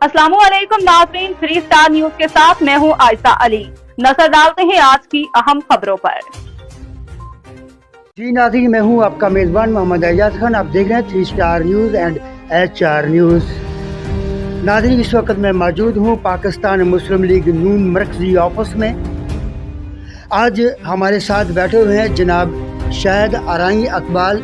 अस्सलामुअलैकुम नाज़रीन, 3 star news के साथ मैं हूं आयशा अली। नजर डालते हैं आज की अहम खबरों पर। जी नाज़रीन, मैं हूं आपका मेज़बान मोहम्मद एजाज खान। आप देख रहे हैं 3 star news and HR news. नाज़रीन, इस वक्त मैं मौजूद हूं पाकिस्तान मुस्लिम लीग नून मरकज़ी ऑफिस में। आज हमारे साथ बैठे हुए हैं जनाब शाहिद अराई इकबाल,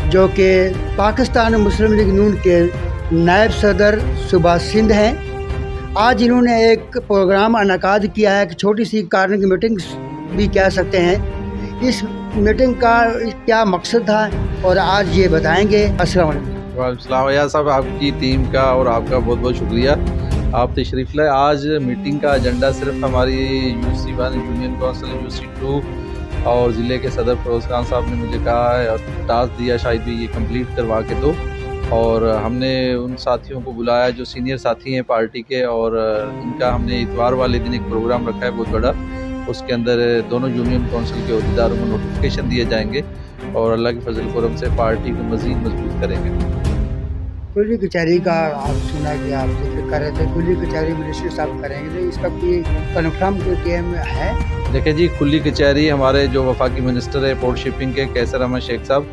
जो कि पाकिस्तान मुस्लिम लीग नून के नायब सदर सूबा सिंध हैं। आज इन्होंने एक प्रोग्राम इनेकाद किया है, एक छोटी सी कार्निंग मीटिंग भी कह सकते हैं। इस मीटिंग का क्या मकसद था और आज ये बताएंगे। अस्सलाम वालेकुम। वालेकुम या साहब, आपकी टीम का और आपका बहुत बहुत शुक्रिया, आप तशरीफ़ लाए। आज मीटिंग का एजेंडा सिर्फ हमारी UC1 यूनियन काउंसिल, UC2 और ज़िले के सदर फरोज़ खान साहब ने मुझे कहा है और टास्क दिया शायद भी ये कंप्लीट करवा के दो, और हमने उन साथियों को बुलाया जो सीनियर साथी हैं पार्टी के, और इनका हमने इतवार वाले दिन एक प्रोग्राम रखा है बहुत बड़ा। उसके अंदर दोनों यूनियन काउंसिल के अहदेदारों को नोटिफिकेशन दिए जाएंगे और अल्लाह के फजल करम से पार्टी को मज़ीद मजबूत करेंगे। कुली कचहरी का आप सुना कि आप जिक्र कर रहे थे, कुली कचहरी मिनिस्टर साहब करेंगे, तो इसका कोई कन्फर्म टीम है? देखिए जी, खुली कचहरी हमारे जो वफाकी मिनिस्टर है पोर्ट शिपिंग के कैसर अहमद शेख साहब,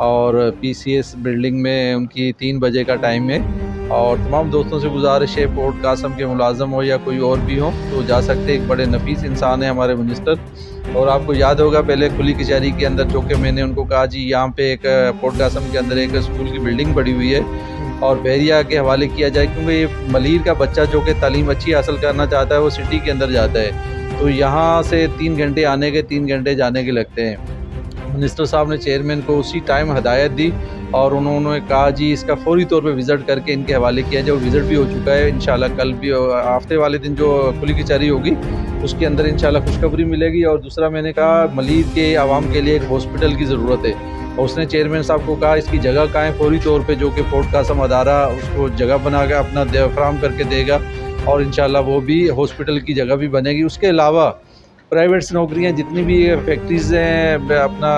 और PCS बिल्डिंग में उनकी 3 बजे का टाइम है। और तमाम दोस्तों से गुजारिश है, पोर्ट कासम के मुलाजम हो या कोई और भी हो तो जा सकते। एक बड़े नफीस इंसान है हमारे मिनिस्टर। और आपको याद होगा पहले खुली कचहरी के अंदर जो कि मैंने उनको कहा जी यहाँ पे एक पोर्ट कासम के अंदर एक स्कूल की बिल्डिंग पड़ी हुई है और बहरिया के हवाले किया जाए, क्योंकि ये मलीर का बच्चा जो कि तालीम अच्छी हासिल करना चाहता है वो सिटी के अंदर जाता है, तो यहाँ से 3 घंटे आने के 3 घंटे जाने के लगते हैं। मिनिस्टर साहब ने चेयरमैन को उसी टाइम हदायत दी और उन्होंने कहा जी इसका फौरी तौर पे विज़िट करके इनके हवाले किया जाए। विज़िट भी हो चुका है, इंशाल्लाह कल भी हफ्ते वाले दिन जो खुली कचहरी होगी उसके अंदर इंशाल्लाह खुशखबरी मिलेगी। और दूसरा मैंने कहा मलीर के आवाम के लिए एक हॉस्पिटल की ज़रूरत है, और उसने चेयरमैन साहब को कहा इसकी जगह कहाँ है फौरी तौर पे, जो कि पोर्ट कासम अदारा उसको जगह बना के अपना फराहम करके देगा और इंशाल्लाह वो भी हॉस्पिटल की जगह भी बनेगी। उसके अलावा प्राइवेट नौकरियां जितनी भी फैक्ट्रीज़ हैं अपना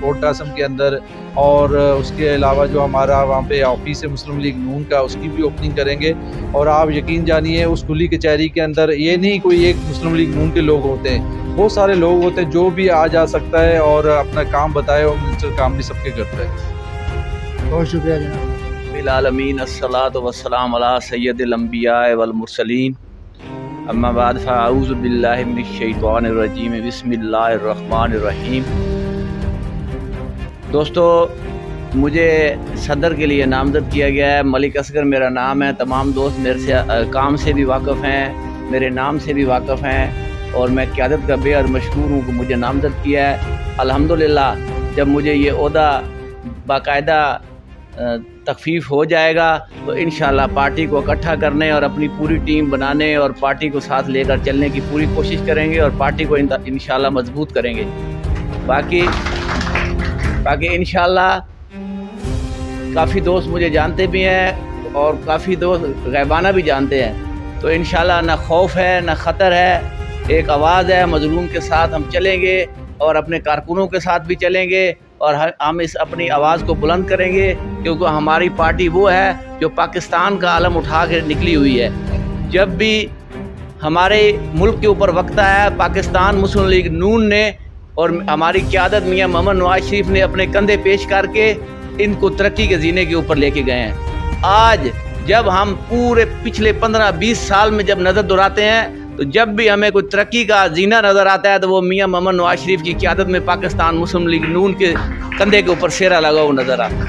पोर्ट कासम के अंदर, और उसके अलावा जो हमारा वहाँ पे ऑफिस है मुस्लिम लीग नून का, उसकी भी ओपनिंग करेंगे। और आप यकीन जानिए उस खुली कचहरी के अंदर ये नहीं कोई एक मुस्लिम लीग नून के लोग होते हैं, बहुत सारे लोग होते हैं, जो भी आ जा सकता है और अपना काम बताए, और मिनिस्टर काम भी सबके करता है। बहुत शुक्रिया जनाब। बिलालमीन अस्सलातु वस्सलाम अला सय्यदिल अंबिया वल मुरसलीन, अम्मा बाद फ़अऊज़ु बिल्लाहि मिनश शैतानिर रजीम, बिस्मिल्लाहिर रहमानिर रहीम। दोस्तों, मुझे सदर के लिए नामज़द किया गया है। मलिक असगर मेरा नाम है। तमाम दोस्त मेरे से काम से भी वाकिफ़ हैं, मेरे नाम से भी वाकिफ़ हैं, और मैं क़यादत का बेहद मशकूर हूँ कि मुझे नामज़द किया है। अल्हम्दुलिल्लाह, जब मुझे ये ओहदा बाकायदा तखफीफ हो जाएगा तो इंशाल्लाह पार्टी को इकट्ठा करने और अपनी पूरी टीम बनाने और पार्टी को साथ लेकर चलने की पूरी कोशिश करेंगे और पार्टी को इंशाल्लाह मजबूत करेंगे। बाकी इंशाल्लाह काफ़ी दोस्त मुझे जानते भी हैं और काफ़ी दोस्त गैबाना भी जानते हैं, तो इंशाल्लाह ना खौफ है ना ख़तर है। एक आवाज़ है, मजलूम के साथ हम चलेंगे और अपने कारकुनों के साथ भी चलेंगे, और हम इस अपनी आवाज़ को बुलंद करेंगे, क्योंकि हमारी पार्टी वो है जो पाकिस्तान का आलम उठा के निकली हुई है। जब भी हमारे मुल्क के ऊपर वक्त आया है, पाकिस्तान मुस्लिम लीग नून ने और हमारी क़यादत मियां मोहम्मद नवाज शरीफ ने अपने कंधे पेश करके इनको तरक्की के जीने के ऊपर लेके गए हैं। आज जब हम पूरे पिछले 15-20 साल में जब नज़र दुराते हैं, तो जब भी हमें कोई तरक्की का जीना नज़र आता है तो वो मियां मोहम्मद नवाज शरीफ की क़यादत में पाकिस्तान मुस्लिम लीग नून के कंधे के ऊपर सेहरा लगा हुआ नज़र आता है।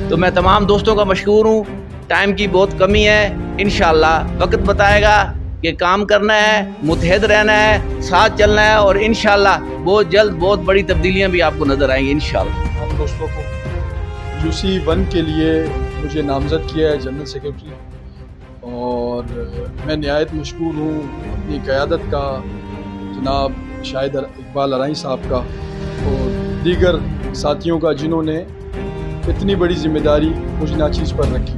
तो मैं तमाम दोस्तों का मशकूर हूँ। टाइम की बहुत कमी है, इंशाल्लाह वक्त बताएगा कि काम करना है, मुतहद रहना है, साथ चलना है, और इंशाल्लाह बहुत जल्द बहुत बड़ी तब्दीलियाँ भी आपको नज़र आएंगी इंशाल्लाह। हम दोस्तों को UC1 के लिए मुझे नामज़द किया है जनरल सेक्रेटरी, और मैं निहायत मशकूर हूँ अपनी क़यादत का, जनाब शाहिद इकबाल अराई साहब का और दीगर साथियों का, जिन्होंने इतनी बड़ी ज़िम्मेदारी मुझ नाचीज़ पर रखी।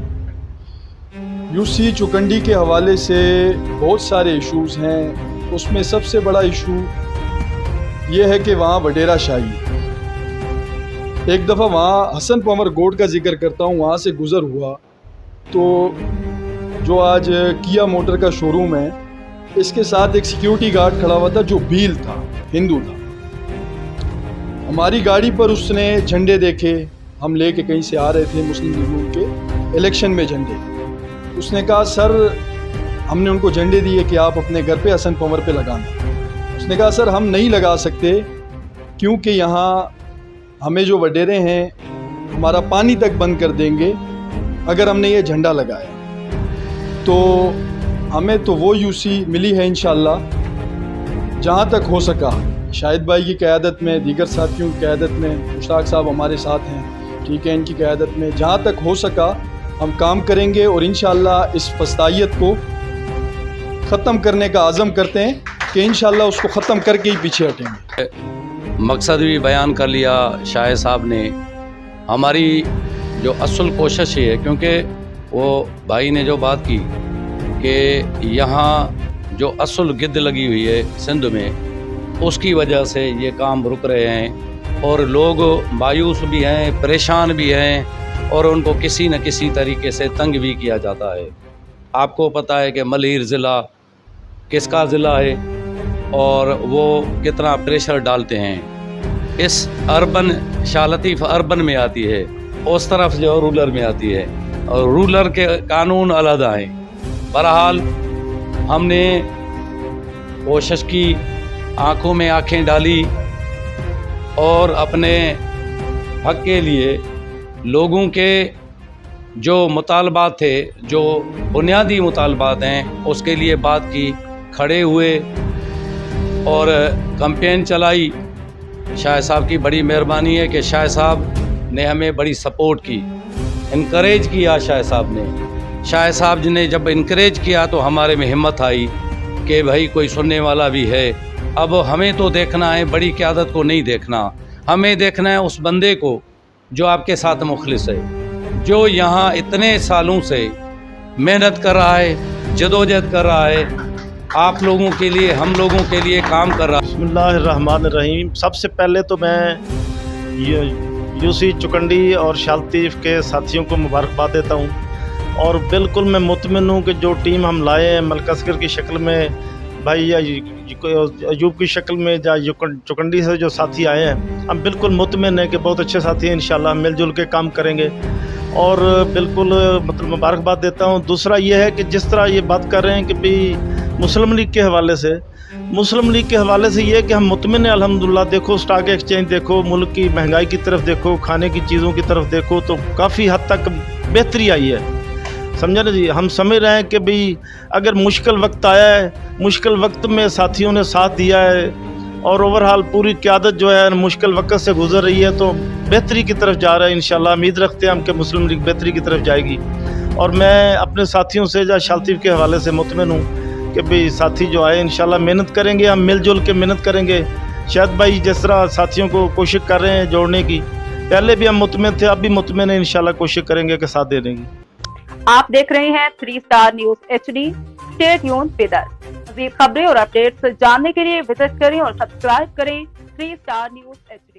UC चुकंडी के हवाले से बहुत सारे इशूज़ हैं, उसमें सबसे बड़ा इशू ये है कि वहाँ वडेरा शाही, एक दफ़ा वहाँ हसन पमर गोड का जिक्र करता हूँ, वहाँ से गुज़र हुआ तो जो आज किया मोटर का शोरूम है, इसके साथ एक सिक्योरिटी गार्ड खड़ा हुआ था जो भील था, हिंदू था। हमारी गाड़ी पर उसने झंडे देखे, हम लेके कहीं से आ रहे थे मुस्लिम लीग के इलेक्शन में झंडे। उसने कहा सर, हमने उनको झंडे दिए कि आप अपने घर पे हसन कंवर पे लगाना। उसने कहा सर हम नहीं लगा सकते क्योंकि यहाँ हमें जो वडेरे हैं हमारा पानी तक बंद कर देंगे अगर हमने ये झंडा लगाया। तो हमें तो वो यूसी मिली है इंशाल्लाह, जहाँ तक हो सका शाहिद भाई की क़यादत में, दीगर साथियों की क़यादत में, मुश्ताक साहब हमारे साथ हैं, ठीक है, इनकी क़यादत में जहाँ तक हो सका हम काम करेंगे और इंशाल्लाह इस फस्तायत को ख़त्म करने का आज़म करते हैं कि इंशाल्लाह उसको ख़त्म करके ही पीछे हटेंगे। मकसद भी बयान कर लिया शाहिद साहब ने। हमारी जो असल कोशिश है, क्योंकि वो भाई ने जो बात की कि यहाँ जो असल गिद्द लगी हुई है सिंध में, उसकी वजह से ये काम रुक रहे हैं और लोग मायूस भी हैं, परेशान भी हैं और उनको किसी न किसी तरीके से तंग भी किया जाता है। आपको पता है कि मलीर ज़िला किसका ज़िला है और वो कितना प्रेशर डालते हैं। इस अर्बन शालतीफ़ अर्बन में आती है, उस तरफ जो रूरल में आती है, और रूरल के कानून अलहदा हैं। बहरहाल हमने कोशिश की, आँखों में आँखें डाली और अपने हक़ के लिए लोगों के जो मुतालबात थे, जो बुनियादी मुतालबात हैं, उसके लिए बात की, खड़े हुए और कैंपेन चलाई। शाह साहब की बड़ी मेहरबानी है कि शाह साहब ने हमें बड़ी सपोर्ट की, इनकरेज किया। शाह साहब ने जब इनकरेज किया तो हमारे में हिम्मत आई कि भाई कोई सुनने वाला भी है। अब हमें तो देखना है, बड़ी क़यादत को नहीं देखना, हमें देखना है उस बंदे को जो आपके साथ मुखलिस है, जो यहाँ इतने सालों से मेहनत कर रहा है, जदोजहद कर रहा है, आप लोगों के लिए, हम लोगों के लिए काम कर रहा है। बिस्मिल्लाहिर्रहमानिर्रहीम। सबसे पहले तो मैं यूसी चुकंडी और शालतीफ़ के साथियों को मुबारकबाद देता हूँ और बिल्कुल मैं मुतमिन हूँ कि जो टीम हम लाए हैं मलकसगर की शक्ल में, भाई या अयूब की शक्ल में, या चुकंडी से जो साथी आए हैं, हम बिल्कुल मुतमिन हैं कि बहुत अच्छे साथी हैं। इंशाल्लाह मिलजुल के काम करेंगे और बिल्कुल मतलब मुबारकबाद देता हूँ। दूसरा ये है कि जिस तरह ये बात कर रहे हैं कि भाई मुस्लिम लीग के हवाले से, ये है कि हम मुतमिन हैं अल्हम्दुलिल्लाह। देखो स्टॉक एक्सचेंज देखो, मुल्क की महंगाई की तरफ देखो, खाने की चीज़ों की तरफ देखो, तो काफ़ी हद तक बेहतरी आई है, समझा ना जी। हम समझ रहे हैं कि भाई अगर मुश्किल वक्त आया है, मुश्किल वक्त में साथियों ने साथ दिया है और ओवरऑल पूरी क़यादत जो है मुश्किल वक्त से गुजर रही है, तो बेहतरी की तरफ जा रहा है। इंशाल्लाह उम्मीद रखते हैं हम कि मुस्लिम लीग बेहतरी की तरफ जाएगी। और मैं अपने साथियों से या शालतीफ़ के हवाले से मुतमिन हूँ कि भाई साथी जो आए इंशाल्लाह मेहनत करेंगे, हम मिलजुल के मेहनत करेंगे। शायद भाई जिस तरह साथियों को कोशिश कर रहे हैं जोड़ने की, पहले भी हम मुतमिन थे, अब भी मुतमिन है, इंशाल्लाह कोशिश करेंगे कि साथ देने की। आप देख रहे हैं 3 star news HD। Stay tuned with us. मज़ीद खबरें और अपडेट्स जानने के लिए विजिट करें और सब्सक्राइब करें 3 स्टार न्यूज HD।